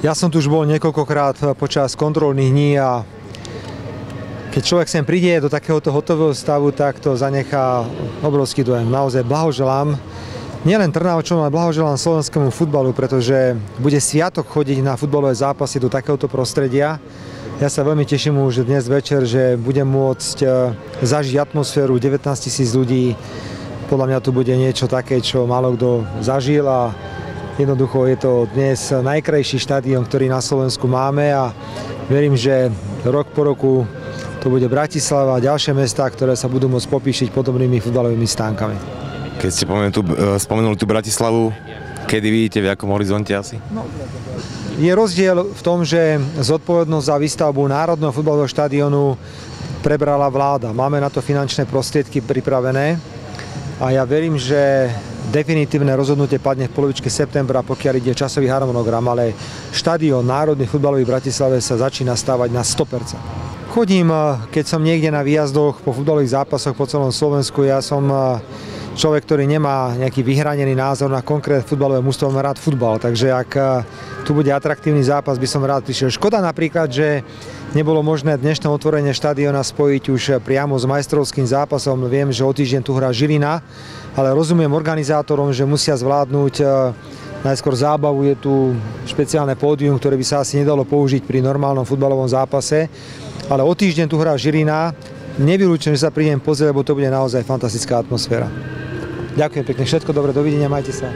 Ja som tu už bol niekoľkokrát počas kontrolných dní a keď človek sem príde do takéhoto hotového stavu, tak to zanechá obrovský dojem. Naozaj blahoželám nielen Trnavčanom, ale blahoželám slovenskému futbalu, pretože bude sviatok chodiť na futbalové zápasy do takéhoto prostredia. Ja sa veľmi teším už dnes večer, že budem môcť zažiť atmosféru 19 000 ľudí. Podľa mňa tu bude niečo také, čo málo kto zažil a jednoducho je to dnes najkrajší štadión, ktorý na Slovensku máme a verím, že rok po roku to bude Bratislava a ďalšie mestá, ktoré sa budú môcť popíšiť podobnými futbalovými stánkami. Keď ste spomenuli tú Bratislavu, kedy vidíte, v akom horizonte asi? Je rozdiel v tom, že zodpovednosť za výstavbu Národného futbalového štadiónu prebrala vláda. Máme na to finančné prostriedky pripravené a ja verím, že definitívne rozhodnutie padne v polovičke septembra, pokiaľ ide časový harmonogram, ale štadión Národný futbalový v Bratislave sa začína stavať na 100%. Chodím, keď som niekde na výjazdoch po futbalových zápasoch po celom Slovensku, ja som človek, ktorý nemá nejaký vyhranený názor na konkrétne futbalové mužstvo, mám rád futbal, takže ak tu bude atraktívny zápas, by som rád prišiel. Škoda napríklad, že nebolo možné dnešné otvorenie štadióna spojiť už priamo s majstrovským zápasom. Viem, že o týždeň tu hrá Žilina, ale rozumiem organizátorom, že musia zvládnuť najskôr zábavu. Je tu špeciálne pódium, ktoré by sa asi nedalo použiť pri normálnom futbalovom zápase, ale o týždeň tu hrá Žilina. Nevylučujem, že sa prídem pozrieť, lebo to bude naozaj fantastická atmosféra. Ďakujem pekne, všetko dobré, dovidenia, majte sa.